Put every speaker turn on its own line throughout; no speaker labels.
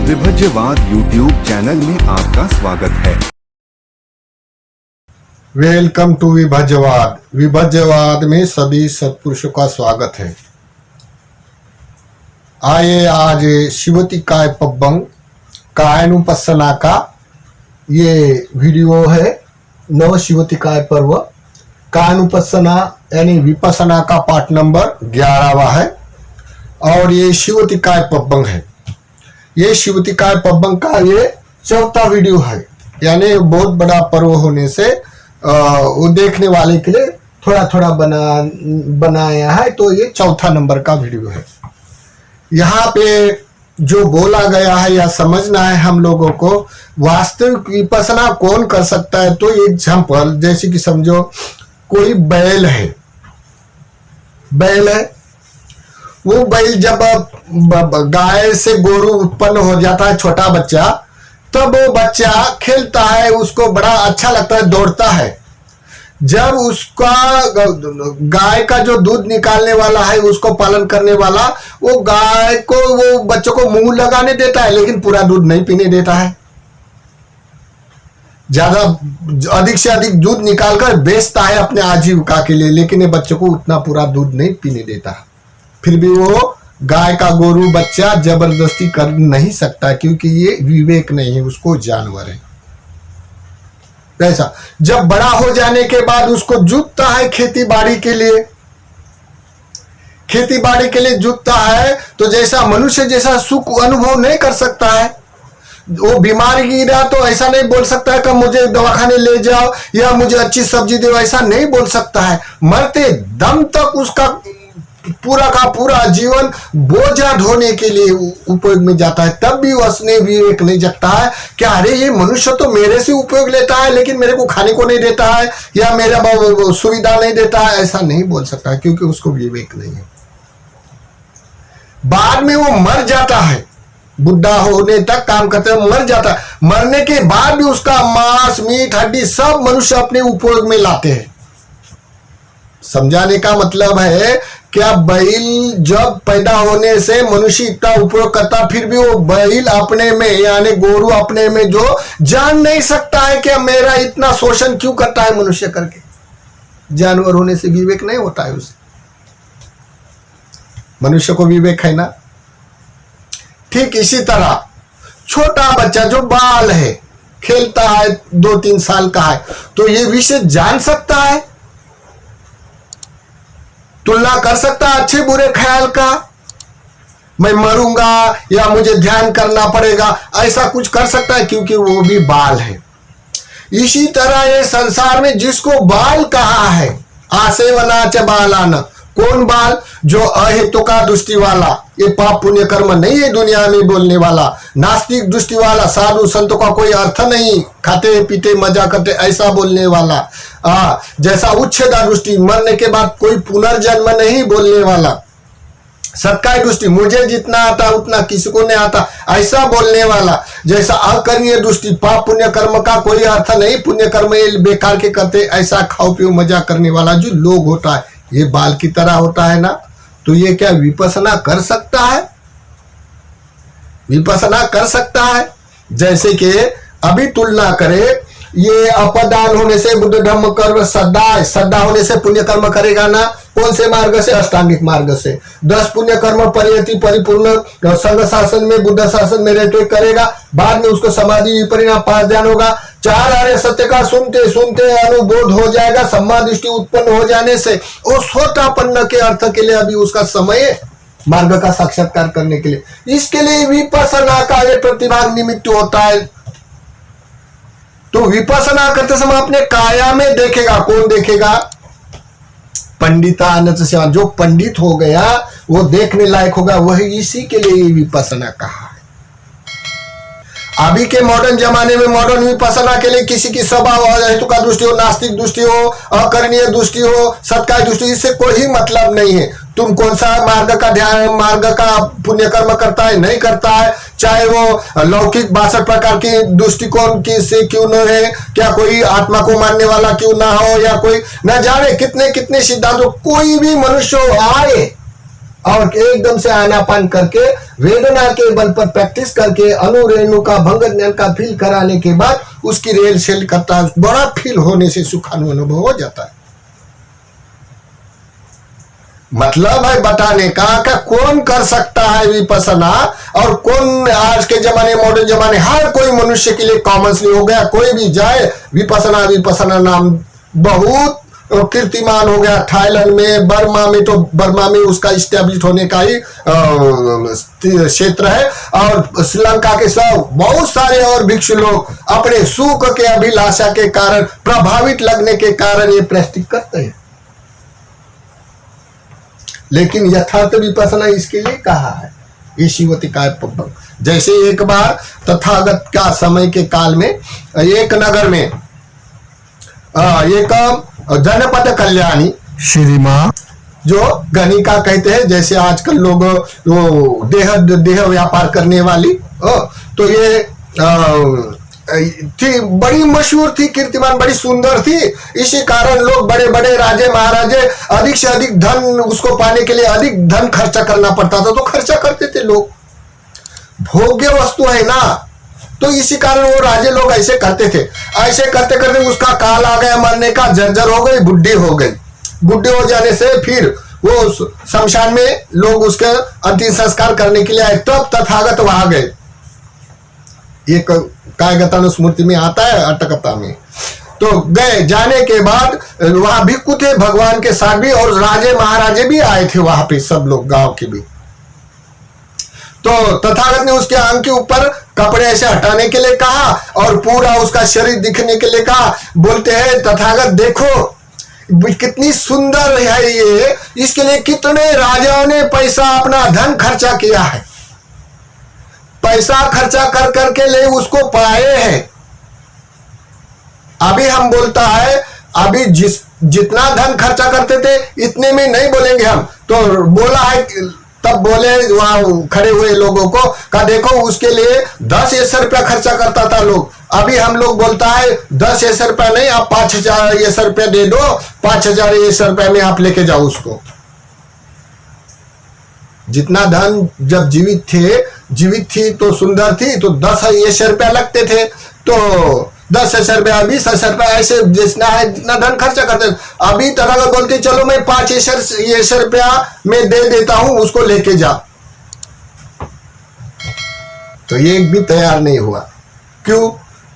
विभज्यवाद YouTube channel में आपका स्वागत है।
Welcome to विभज्यवाद। विभज्यवाद में सभी सत्पुरुषों का स्वागत है। आइए आज शिवतिकाय पब्बं कायनुपस्सना का ये वीडियो है। नव शिवतिकाय पर्व कायनुपस्सना यानी विपस्सना का पाठ नंबर 11वां है और ये शिवतिकाय पब्बं है। ये शिवतिकाय पब्बं का ये चौथा वीडियो है, यानी बहुत बड़ा पर्व होने से वो देखने वाले के लिए थोड़ा थोड़ा बनाया है, तो ये चौथा नंबर का वीडियो है। यहाँ पे जो बोला गया है या समझना है हम लोगों को, वास्तविक विपस्सना कौन कर सकता है। तो एग्जाम्पल जैसे कि समझो कोई बैल है, वो बैल जब गाय से गोरू उत्पन्न हो जाता है छोटा बच्चा, तब वो बच्चा खेलता है, उसको बड़ा अच्छा लगता है, दौड़ता है। जब उसका गाय का जो दूध निकालने वाला है, उसको पालन करने वाला, वो गाय को वो बच्चों को मुंह लगाने देता है, लेकिन पूरा दूध नहीं पीने देता है। ज्यादा अधिक से अधिक दूध निकालकर बेचता है अपने आजीविका के लिए, लेकिन ये बच्चों को उतना पूरा दूध नहीं पीने देता। फिर भी वो गाय का गोरू बच्चा जबरदस्ती कर नहीं सकता, क्योंकि ये विवेक नहीं है, उसको जानवर है। ऐसा जब बड़ा हो जाने के बाद उसको जुटता है खेती बाड़ी के लिए, जुटता है, तो जैसा मनुष्य जैसा सुख अनुभव नहीं कर सकता है। वो बीमार गिरा तो ऐसा नहीं बोल सकता है कि मुझे दवाखाने ले जाओ या मुझे अच्छी सब्जी दो, ऐसा नहीं बोल सकता है। मरते दम तक उसका पूरा का पूरा जीवन बोझा ढोने के लिए उपयोग में जाता है। तब भी उसने विवेक नहीं जगता है कि अरे ये मनुष्य तो मेरे से उपयोग लेता है, लेकिन मेरे को खाने को नहीं देता है या मेरा सुविधा नहीं देता है, ऐसा नहीं बोल सकता है, क्योंकि उसको विवेक नहीं है। बाद में वो मर जाता है, बुढ़ा होने तक काम करते हुए मर जाता है। मरने के बाद भी उसका मांस, मीट, हड्डी सब मनुष्य अपने उपयोग में लाते हैं। समझाने का मतलब है क्या, बैल जब पैदा होने से मनुष्य इतना उपयोग करता, फिर भी वो बैल अपने में यानी गोरू अपने में जो जान नहीं सकता है कि मेरा इतना शोषण क्यों करता है मनुष्य करके। जानवर होने से विवेक नहीं होता है उसे, मनुष्य को विवेक है ना। ठीक इसी तरह छोटा बच्चा जो बाल है, खेलता है, 2-3 साल का है, तो ये विषय जान सकता है, तुलना कर सकता है अच्छे बुरे ख्याल का, मैं मरूंगा या मुझे ध्यान करना पड़ेगा, ऐसा कुछ कर सकता है, क्योंकि वो भी बाल है। इसी तरह ये संसार में जिसको बाल कहा है, आसेवना च बालान, कौन बाल? जो अहेतु का दृष्टि वाला, ये पाप पुण्य कर्म नहीं है दुनिया में बोलने वाला, नास्तिक दृष्टि वाला, साधु संतों का कोई अर्थ नहीं, खाते पीते मजा करते ऐसा बोलने वाला, जैसा उच्छेदा दृष्टि, मरने के बाद कोई पुनर्जन्म नहीं बोलने वाला, सत्काय दृष्टि, मुझे जितना आता उतना किसी को नहीं आता ऐसा बोलने वाला, जैसा अकर्णीय दृष्टि, पाप पुण्य कर्म का कोई अर्थ नहीं, पुण्य कर्म ये बेकार के करते, ऐसा खाओ पियो मजा करने वाला जो लोग होता है, ये बाल की तरह होता है ना। तो ये क्या विपस्सना कर सकता है? विपस्सना कर सकता है। जैसे कि अभी तुलना करें, ये अपदान होने से बुद्ध धम्म कर्म श्रद्धा होने से पुण्य कर्म करेगा ना। कौन से मार्ग से? अष्टांगिक मार्ग से। 10 पुण्य कर्म परियति परिपूर्ण संघ शासन में, बुद्ध शासन में रहते करेगा, बाद में उसको समाधि परिणाम पास ध्यान होगा। 4 आर्य सत्य का सुनते सुनते अनुबोध हो जाएगा, सम्मा दृष्टि उत्पन्न हो जाने से वो स्वतापन्न के अर्थ के लिए अभी उसका समय मार्ग का साक्षात्कार करने के लिए, इसके लिए विपस्सना का ये प्रतिभाग निमित्त होता है। तो विपस्सना करते समय अपने काया में देखेगा। कौन देखेगा? पंडितानंद सेवा, जो पंडित हो गया वो देखने लायक होगा, वही इसी के लिए विपस्सना कहा है। अभी के मॉडर्न जमाने में मॉडर्न विपस्सना के लिए किसी की स्वभाव हेतु का दृष्टि हो, नास्तिक दृष्टि हो, अकर्णीय दृष्टि हो, सत्काय दृष्टि, इससे कोई मतलब नहीं है। तुम कौन सा मार्ग का ध्यान, मार्ग का पुण्य कर्म करता है नहीं करता है, चाहे वो लौकिक 62 प्रकार की दृष्टिकोण की से क्यों न है, क्या कोई आत्मा को मानने वाला क्यों ना हो, या कोई न जाने कितने कितने सिद्धांतों, कोई भी मनुष्य आए और एकदम से आनापान करके वेदना के बल पर प्रैक्टिस करके अनुरेणु का भंग ज्ञान का फील कराने के बाद उसकी रेल सेल करता है, बड़ा फील होने से सुखानुभव हो जाता है। मतलब है बताने का कि कौन कर सकता है विपसना, और कौन आज के जमाने मॉडर्न जमाने हर कोई मनुष्य के लिए कॉमनली हो गया। कोई भी जाए विपसना नाम बहुत कीर्तिमान हो गया। थाईलैंड में, बर्मा में, तो बर्मा में उसका इस्टेब्लिश होने का ही क्षेत्र है, और श्रीलंका के सब बहुत सारे और भिक्षु लोग अपने सुख के अभिलाषा के कारण, प्रभावित लगने के कारण ये प्रैक्टिस करते हैं। लेकिन यथार्थ विपसना इसके लिए कहा है ये शिवतिकाय पब्बम। जैसे एक बार तथागत का समय के काल में एक नगर में एक जनपद कल्याणी श्री मां जो गणिका कहते हैं, जैसे आजकल लोग वो देह व्यापार करने वाली, तो ये थी, बड़ी मशहूर थी, कीर्तिमान, बड़ी सुंदर थी। इसी कारण लोग बड़े बड़े राजे महाराजे अधिक से अधिक धन उसको पाने के लिए अधिक धन खर्चा करना पड़ता था, तो खर्चा करते थे लोग। भोग्य वस्तु है ना, तो इसी कारण वो राजे लोग ऐसे करते थे। ऐसे करते करते उसका काल आ गया मरने का, जर्जर हो गई, बुढ़ी हो गई। बुढ़े हो जाने से फिर वो शमशान में लोग उसके अंतिम संस्कार करने के लिए आए, तब तथागत वहां गए। एक कायगता स्मृति में आता है, अटकता में। तो गए, जाने के बाद वहां भिक्खु थे भगवान के साथ भी, और राजे महाराजे भी आए थे वहां पे, सब लोग गांव के भी। तो तथागत ने उसके आंख के ऊपर कपड़े ऐसे हटाने के लिए कहा और पूरा उसका शरीर दिखने के लिए कहा। बोलते हैं तथागत देखो कितनी सुंदर है ये, इसके लिए कितने राजाओं ने पैसा अपना धन खर्चा किया है, पैसा खर्चा कर करके ले उसको पाए हैं। अभी हम बोलता है, अभी जितना धन खर्चा करते थे इतने में नहीं बोलेंगे हम, तो बोला है, तब बोले वहां खड़े हुए लोगों को कहा देखो उसके लिए 10 रुपया खर्चा करता था लोग। अभी हम लोग बोलता है 10 रुपया नहीं, आप 5,000 रुपया दे दो, 5,000 रुपया में आप लेके जाओ उसको। जितना धन जब जीवित थी तो सुंदर थी, तो 10 रुपया लगते थे, तो 10 रुपया 20 रुपया ऐसे जितना है जितना धन खर्चा करते थे। अभी तरह बोलते चलो मैं 5 रुपया में दे देता हूं, उसको लेके जा, तो ये भी तैयार नहीं हुआ। क्यों?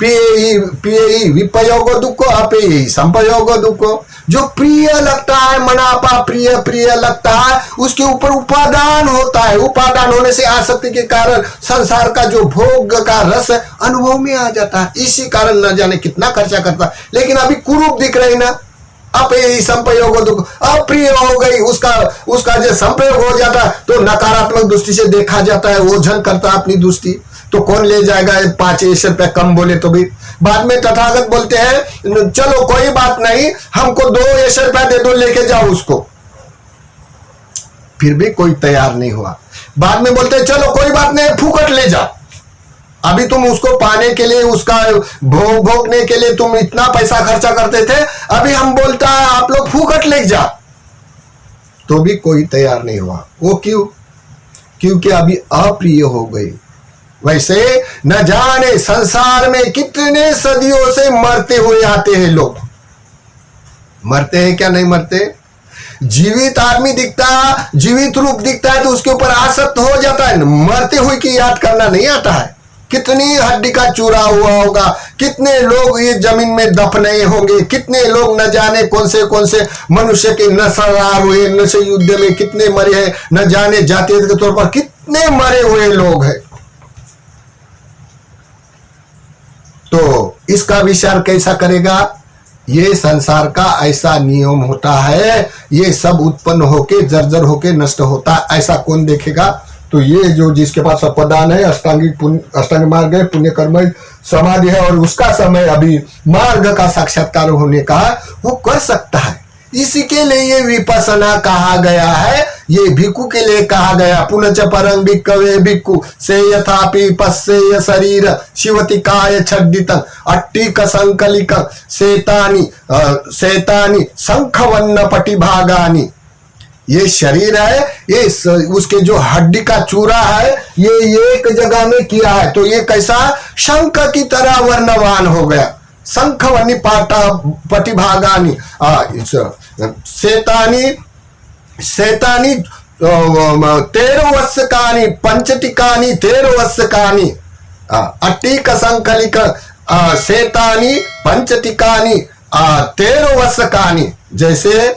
पिए विपयोगो दुखो अपेयी संपयोगो दुखो। जो प्रिय लगता है, मनापा प्रिय लगता है, उसके ऊपर उपादान होता है। उपादान होने से आसक्ति के कारण संसार का जो भोग का रस अनुभव में आ जाता है। इसी कारण न जाने कितना खर्चा करता है। लेकिन अभी कुरूप दिख रही ना, अपेयी संपयोग दुख, अप्रिय हो गई, उसका जो संप्रयोग हो जाता है तो नकारात्मक दृष्टि से देखा जाता है, ओझल करता है अपनी दृष्टि, तो कौन ले जाएगा 5 रुपया कम बोले तो भी। बाद में तथागत बोलते हैं चलो कोई बात नहीं, हमको 2 रुपया दे दो, लेके जाओ उसको। फिर भी कोई तैयार नहीं हुआ। बाद में बोलते हैं चलो कोई बात नहीं, फूकट ले जाओ। अभी तुम उसको पाने के लिए, उसका भोगने के लिए तुम इतना पैसा खर्चा करते थे, अभी हम बोलता है आप लोग फूकट ले जाओ, तो भी कोई तैयार नहीं हुआ। वो क्यों? क्योंकि अभी अप्रिय हो गई। वैसे न जाने संसार में कितने सदियों से मरते हुए आते हैं लोग। मरते हैं क्या नहीं मरते? जीवित आदमी दिखता, जीवित रूप दिखता है तो उसके ऊपर आसक्त हो जाता है। मरते हुए की याद करना नहीं आता है। कितनी हड्डी का चूरा हुआ होगा, कितने लोग ये जमीन में दफने होंगे, कितने लोग न जाने कौन से मनुष्य के नशा हुए, नशे युद्ध में कितने मरे हैं, न जाने जातीय के तौर पर कितने मरे हुए लोग हैं। तो इसका विचार कैसा करेगा? ये संसार का ऐसा नियम होता है, ये सब उत्पन्न होके जर्जर होके नष्ट होता है। ऐसा कौन देखेगा? तो ये जो जिसके पास अपदान है, अष्टांग मार्ग है, पुण्य कर्म समाधि है, और उसका समय अभी मार्ग का साक्षात्कार होने का, वो कर सकता है। इसी के लिए ये विपसना कहा गया है, ये भिक्खु के लिए कहा गया। पुनच परं भिक्खवे भिक्खु से यथापि पश्येय शरीर शिवतिकाय छड्डितं अट्टिक संकलिक शैतानि शंखवन्न पटिभागानि ये शरीर है, ये उसके जो हड्डी का चूरा है ये एक जगह में किया है, तो ये कैसा शंख की तरह वर्णवान हो गया। शंख वनि पाटा पटिभागानी शैतानी 13 वस्कानी पंचटिकानी 13 वस्कानी अट्टिक संकलिक शैतानी पंचटिकानी 13 वस्कानी। जैसे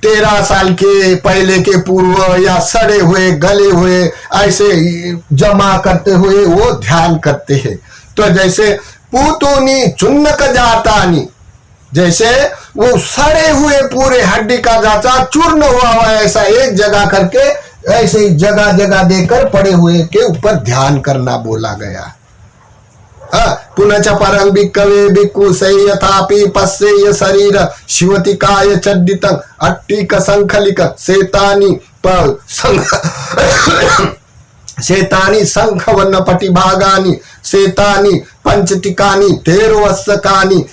13 साल के पहले के पूर्व या सड़े हुए गले हुए ऐसे जमा करते हुए वो ध्यान करते हैं। तो जैसे पूतूनी चुन्नक जातानी, जैसे वो सड़े हुए पूरे हड्डी का जाता चूर्ण हुआ हुआ ऐसा एक जगह करके ऐसे जगह जगह देकर पड़े हुए के ऊपर ध्यान करना बोला गया। पुनः परं भिक्खवे भिक्खु यथापि पश्येय शरीर शिवतिकाय चड्डितं अट्टिक संखलिक शैतानी शंख वर्ण पटिभागानी शैतानी पंचटिकानी 13 वस्कानी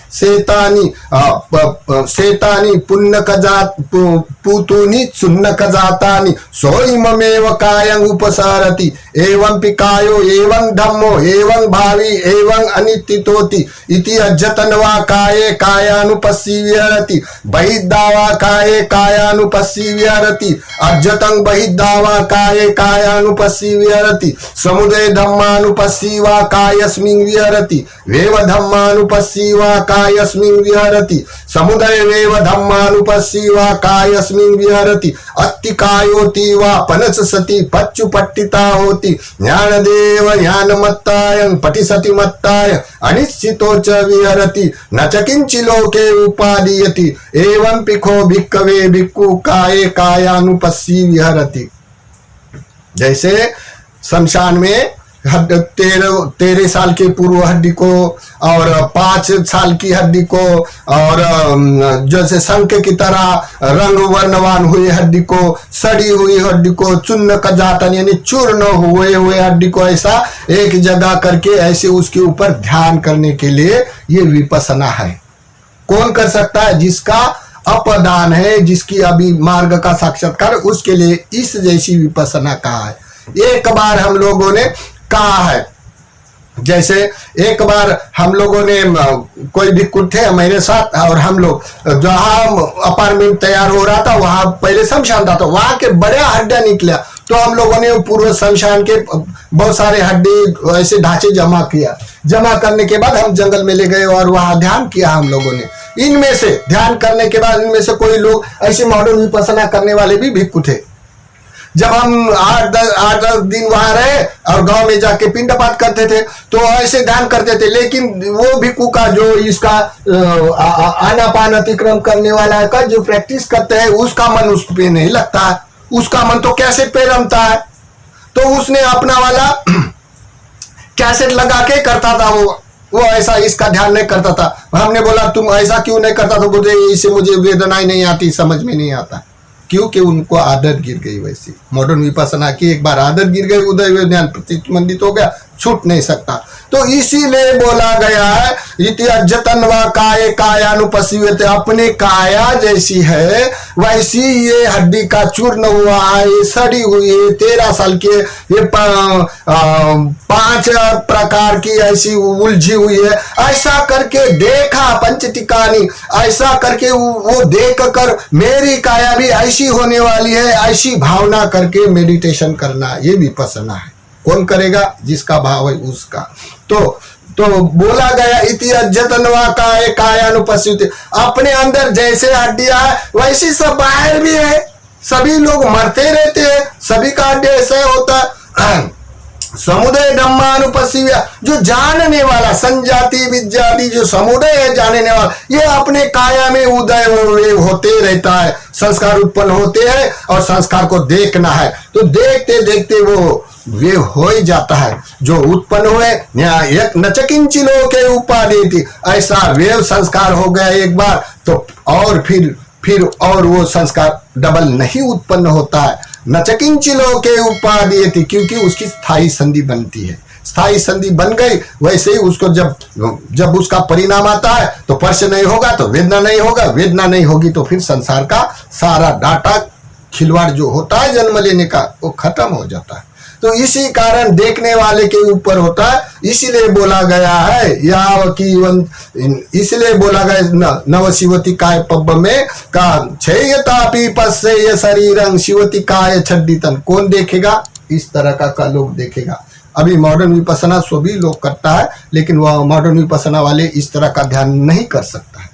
शैतानी पुन्नक जात पूतूनी चुन्नक जातानी सोइममेव कायं उपसारति एवं पिकायो एवं धम्मो एवं भावी एवं अनित्तितोति इति अज्जतन्वा काये कायानुपस्सीव्यरति बहिद्दावा काये कायानुपस्सीव्यरति अज्जतं बहिद्दावा काये कायानुपस्सीव्यरति समुदय धम्मानुपस्सीवा कायस्मिन् विहरति वेव धम्मानुपस्सीवा कायस्मिन् विहरति समुदय वेव धम्मानुपस्सीवा कायस्मिन् विहरति अत्तिकायोति वा पनसति पच्चुपट्टिता होति ज्ञानदेव ज्ञानमत्तायं पठिसति मत्ताय अनिश्चितो च विहरति न च किंचि लोके उपादीयति एवं पिखो भिक्खवे भिक्खु काये कायानुपस्सी विहरति। जैसे शमशान में 13 साल के पूर्व हड्डी को और 5 साल की हड्डी को और जैसे शंख की तरह रंग वर्णवान हुई हड्डी को, सड़ी हुई हड्डी को, चूर्ण का जातन यानी चूर्ण हुए हड्डी को ऐसा एक जगह करके ऐसे उसके ऊपर ध्यान करने के लिए ये विपස්සना है। कौन कर सकता है? जिसका अपदान है, जिसकी अभी मार्ग का साक्षात्कार, उसके लिए इस जैसी विपස්සना कहा है। एक बार हम लोगों ने कहा है, जैसे एक बार हम लोगों ने कोई भी थे मेरे साथ और हम लोग जहाँ अपार्टमेंट तैयार हो रहा था वहां पहले शमशान था, तो वहां के बड़े हड्डियां निकला, तो हम लोगों ने पूर्व शमशान के बहुत सारे हड्डी ऐसे ढांचे जमा किया। जमा करने के बाद हम जंगल में ले गए और वहां ध्यान किया हम लोगों ने। इनमें से ध्यान करने के बाद इनमें से कोई लोग ऐसे मॉडर्न विपස්සना करने वाले भी भिक्खु थे। जब हम 8-10 दिन वहां रहे और गांव में जाके पिंडपात करते थे तो ऐसे ध्यान करते थे, लेकिन वो भिक्खु का जो इसका आनापान अतिक्रम करने वाला का जो प्रैक्टिस करते हैं उसका मन उस पे नहीं लगता है, उसका मन तो कैसेट पे रमता है। तो उसने अपना वाला कैसेट लगा के करता था, वो ऐसा इसका ध्यान नहीं करता था। हमने बोला तुम ऐसा क्यों नहीं करता? तो बोलते इससे मुझे वेदनाएं नहीं आती, समझ में नहीं आता, क्योंकि उनको आदत गिर गई। वैसी मॉडर्न विपස්සना की एक बार आदत गिर गई, उदय ज्ञान प्रतिबंधित हो गया, छूट नहीं सकता। तो इसीलिए बोला गया है इति अज्जतन वा काये कायानुपस्सीव्यते, अपने काया जैसी है वैसी ये हड्डी का चूर्ण हुआ है, ये सड़ी हुई है, 13 साल की ये 5 प्रकार की ऐसी उलझी हुई है। ऐसा करके देखा पंचटिकानी, ऐसा करके वो देख कर मेरी काया भी ऐसी होने वाली है, ऐसी भावना करके मेडिटेशन करना, ये विपස්සना है। कौन करेगा? जिसका भाव है उसका। तो बोला गया इति अज्जतन्वा काये कायानुपस्सीव्यते, अपने अंदर जैसे हड्डियां है वैसी सब बाहर भी है। सभी लोग मरते रहते हैं, सभी का हड्डी ऐसा होता है। समुदय धम्मानुपस्सीव्य, जो जानने वाला संजाति विद्यादि जो समुदय है जानने वाला, ये अपने काया में उदय होते रहता है, संस्कार उत्पन्न होते हैं और संस्कार को देखना है। तो देखते देखते वो वे हो ही जाता है जो उत्पन्न हुए। एक नचकिंची लोके उपाधि थी, ऐसा वेव संस्कार हो गया एक बार तो और फिर और वो संस्कार डबल नहीं उत्पन्न होता है। नचकिंची लोके उपाधि थी, क्योंकि उसकी स्थायी संधि बनती है। स्थायी संधि बन गई, वैसे ही उसको जब उसका परिणाम आता है तो स्पर्श नहीं होगा तो वेदना नहीं होगा, वेदना नहीं होगी तो फिर संसार का सारा डाटा खिलवाड़ जो होता है जन्म लेने का वो खत्म हो जाता है। तो इसी कारण देखने वाले के ऊपर होता है, इसीलिए बोला गया है इसलिए बोला गया नव शिवती काय पब्ब में का छेयतापि पश्य शरीरं शिवती काय छड्डितन। कौन देखेगा? इस तरह का लोग देखेगा। अभी मॉडर्न विपස්සना सभी लोग करता है, लेकिन वह मॉडर्न विपස්සना वाले इस तरह का ध्यान नहीं कर सकता है।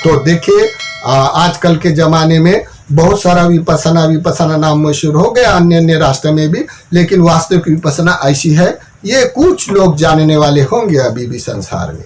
तो देखिए आजकल के जमाने में बहुत सारा विपස්සना नाम मशहूर हो गया अन्य राष्ट्र में भी, लेकिन वास्तविक विपස්සना ऐसी है ये कुछ लोग जानने वाले होंगे अभी भी संसार में।